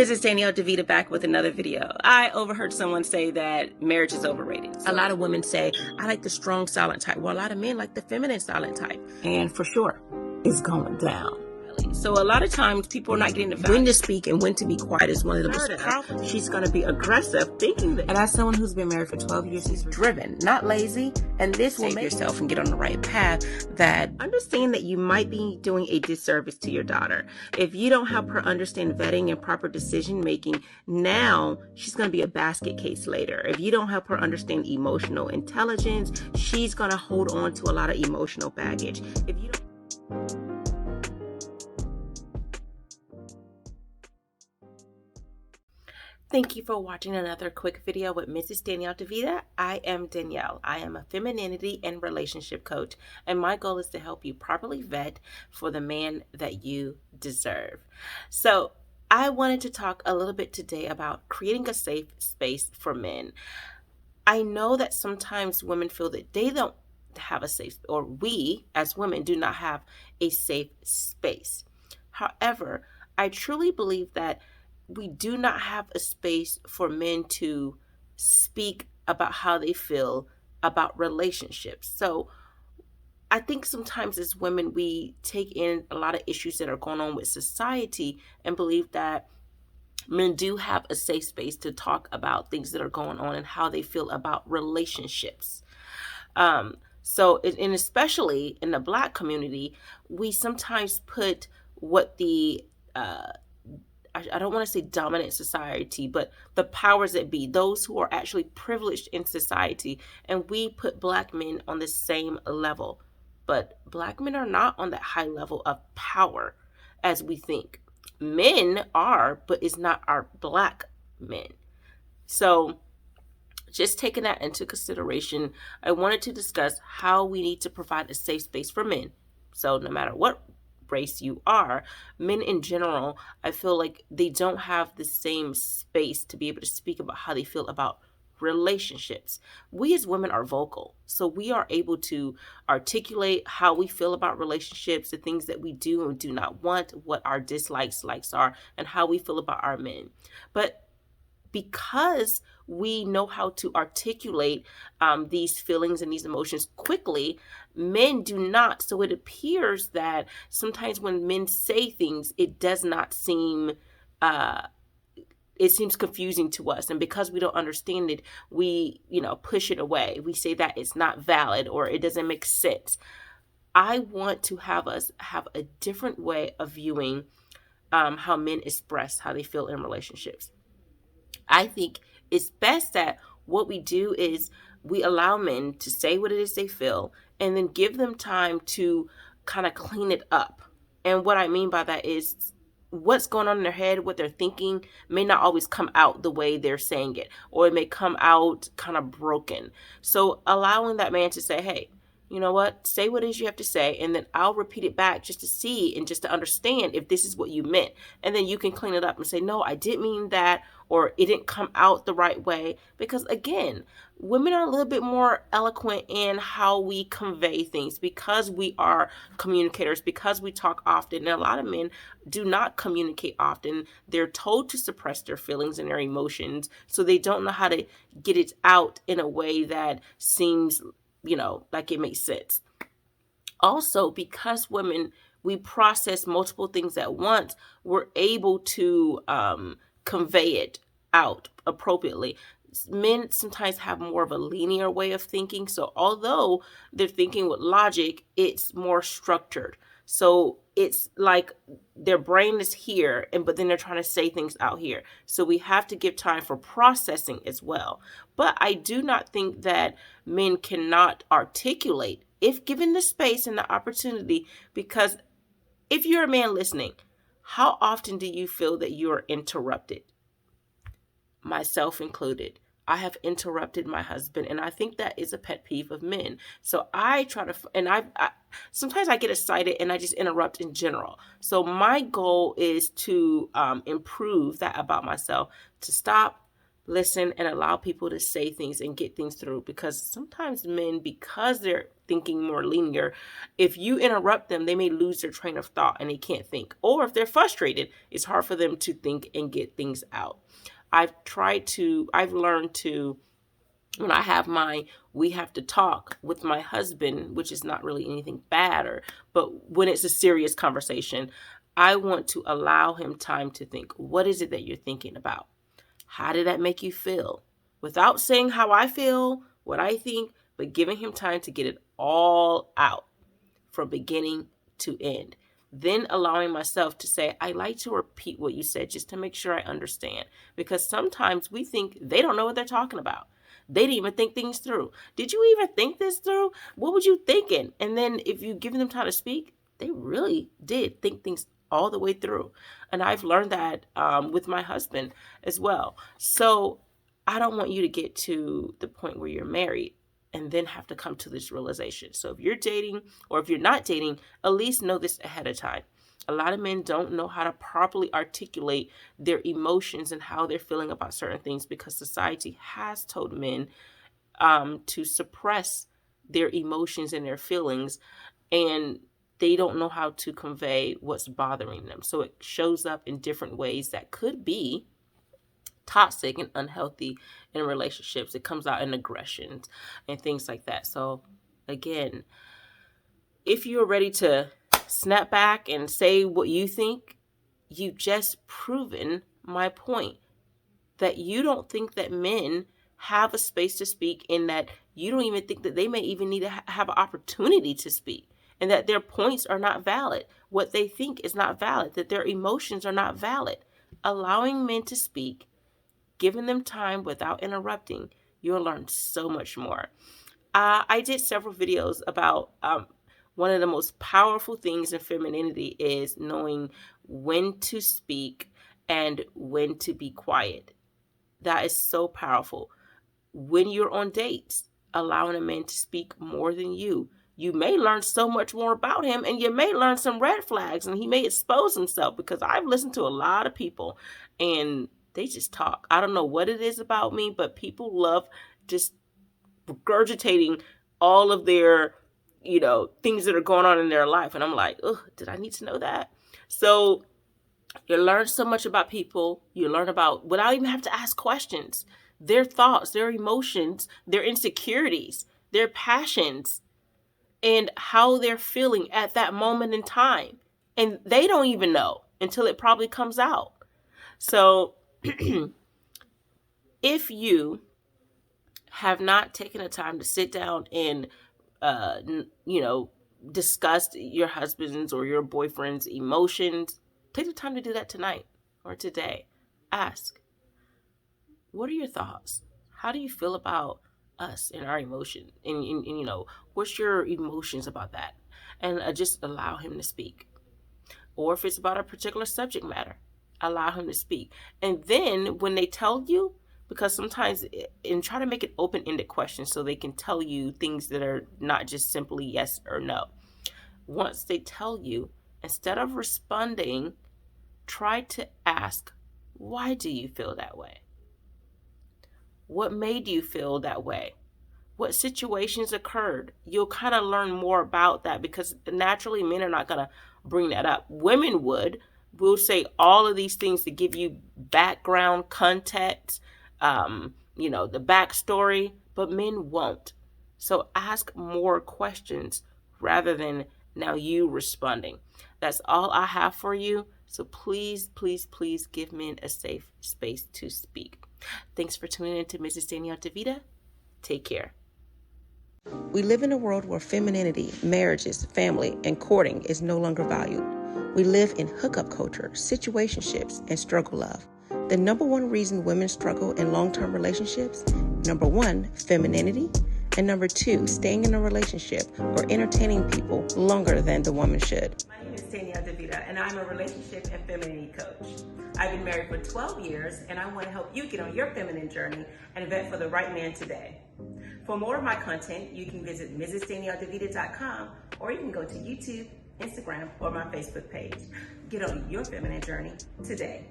Mrs. Danielle DeVita back with another video. I overheard someone say that marriage is overrated. A lot of women say, I like the strong silent type. Well, a lot of men like the feminine silent type. And for sure, it's going down. So a lot of times people are not getting the value. When to speak and when to be quiet is one of the most powerful. She's going to be aggressive, thinking that. And as someone who's been married for 12 years, she's driven, not lazy. And this will make yourself and get on the right path. That understand that you might be doing a disservice to your daughter. If you don't help her understand vetting and proper decision making, now she's going to be a basket case later. If you don't help her understand emotional intelligence, she's going to hold on to a lot of emotional baggage. If you don't. Thank you for watching another quick video with Mrs. Danielle DeVita. I am Danielle. I am a femininity and relationship coach, and my goal is to help you properly vet for the man that you deserve. So I wanted to talk a little bit today about creating a safe space for men. I know that sometimes women feel that they don't have a safe, or we as women do not have a safe space. However, I truly believe that we do not have a space for men to speak about how they feel about relationships. So I think sometimes as women, we take in a lot of issues that are going on with society and believe that men do have a safe space to talk about things that are going on and how they feel about relationships. And especially in the Black community, we sometimes put what the I don't want to say dominant society, but the powers that be, those who are actually privileged in society, and we put Black men on the same level. But Black men are not on that high level of power as we think. Men are, but it's not our Black men. So just taking that into consideration, I wanted to discuss how we need to provide a safe space for men. So no matter what race you are, men in general, I feel like they don't have the same space to be able to speak about how they feel about relationships. We as women are vocal, so we are able to articulate how we feel about relationships, the things that we do and do not want, what our likes are, and how we feel about our men. But because we know how to articulate these feelings and these emotions quickly, men do not. So it appears that sometimes when men say things, it does not seem, it seems confusing to us. And because we don't understand it, we, push it away. We say that it's not valid or it doesn't make sense. I want to have us have a different way of viewing how men express how they feel in relationships. I think it's best that what we do is we allow men to say what it is they feel and then give them time to kind of clean it up. And what I mean by that is what's going on in their head, what they're thinking may not always come out the way they're saying it, or it may come out kind of broken. So allowing that man to say, hey, you know what, say what it is you have to say, and then I'll repeat it back just to see and just to understand if this is what you meant. And then you can clean it up and say, no, I didn't mean that, or it didn't come out the right way. Because again, women are a little bit more eloquent in how we convey things because we are communicators, because we talk often. And a lot of men do not communicate often. They're told to suppress their feelings and their emotions, so they don't know how to get it out in a way that seems like it makes sense. Also, because women, we process multiple things at once, we're able to convey it out appropriately. Men sometimes have more of a linear way of thinking. So although they're thinking with logic, it's more structured. So it's like their brain is here, but then they're trying to say things out here. So we have to give time for processing as well. But I do not think that men cannot articulate if given the space and the opportunity, because if you're a man listening, how often do you feel that you are interrupted? Myself included. I have interrupted my husband, and I think that is a pet peeve of men. So I try to, and I sometimes I get excited and I just interrupt in general. So my goal is to improve that about myself, to stop, listen and allow people to say things and get things through, because sometimes men, because they're thinking more linear, if you interrupt them, they may lose their train of thought and they can't think. Or if they're frustrated, it's hard for them to think and get things out. I've learned to, when I have we have to talk with my husband, which is not really anything bad, but when it's a serious conversation, I want to allow him time to think. What is it that you're thinking about? How did that make you feel? Without saying how I feel, what I think, but giving him time to get it all out from beginning to end. Then allowing myself to say, I like to repeat what you said just to make sure I understand. Because sometimes we think they don't know what they're talking about. They didn't even think things through. Did you even think this through? What were you thinking? And then if you give them time to speak, they really did think things all the way through. And I've learned that with my husband as well. So I don't want you to get to the point where you're married and then have to come to this realization. So if you're dating, or if you're not dating, at least know this ahead of time. A lot of men don't know how to properly articulate their emotions and how they're feeling about certain things, because society has told men to suppress their emotions and their feelings, and they don't know how to convey what's bothering them. So it shows up in different ways that could be toxic and unhealthy in relationships. It comes out in aggressions and things like that. So again, if you're ready to snap back and say what you think, you've just proven my point, that you don't think that men have a space to speak, in that you don't even think that they may even need to have an opportunity to speak, and that their points are not valid. What they think is not valid, that their emotions are not valid. Allowing men to speak, giving them time without interrupting, you'll learn so much more. I did several videos about one of the most powerful things in femininity is knowing when to speak and when to be quiet. That is so powerful. When you're on dates, allowing a man to speak more than you may learn so much more about him, and you may learn some red flags, and he may expose himself, because I've listened to a lot of people and they just talk. I don't know what it is about me, but people love just regurgitating all of their, things that are going on in their life. And I'm like, oh, did I need to know that? So you learn so much about people. You learn about, without even having to ask questions, their thoughts, their emotions, their insecurities, their passions, and how they're feeling at that moment in time. And they don't even know until it probably comes out. So if you have not taken the time to sit down and, discuss your husband's or your boyfriend's emotions, take the time to do that tonight or today. Ask, what are your thoughts? How do you feel about us and our emotions? And what's your emotions about that? And just allow him to speak. Or if it's about a particular subject matter, allow him to speak. And then when they tell you, because sometimes, and try to make it open-ended questions so they can tell you things that are not just simply yes or no. Once they tell you, instead of responding, try to ask, why do you feel that way? What made you feel that way? What situations occurred? You'll kind of learn more about that, because naturally men are not going to bring that up. Women will say all of these things to give you background context, the backstory, but men won't. So ask more questions rather than now you responding. That's all I have for you. So please, please, please give men a safe space to speak. Thanks for tuning in to Mrs. Danielle DeVita. Take care. We live in a world where femininity, marriages, family, and courting is no longer valued. We live in hookup culture, situationships, and struggle love. The number one reason women struggle in long-term relationships, number one, femininity, and number two, staying in a relationship or entertaining people longer than the woman should. My name is Danielle DeVita, and I'm a relationship and femininity coach. I've been married for 12 years, and I want to help you get on your feminine journey and vet for the right man today. For more of my content, you can visit MrsDanielleDeVita.com, or you can go to YouTube, Instagram, or my Facebook page. Get on your feminine journey today.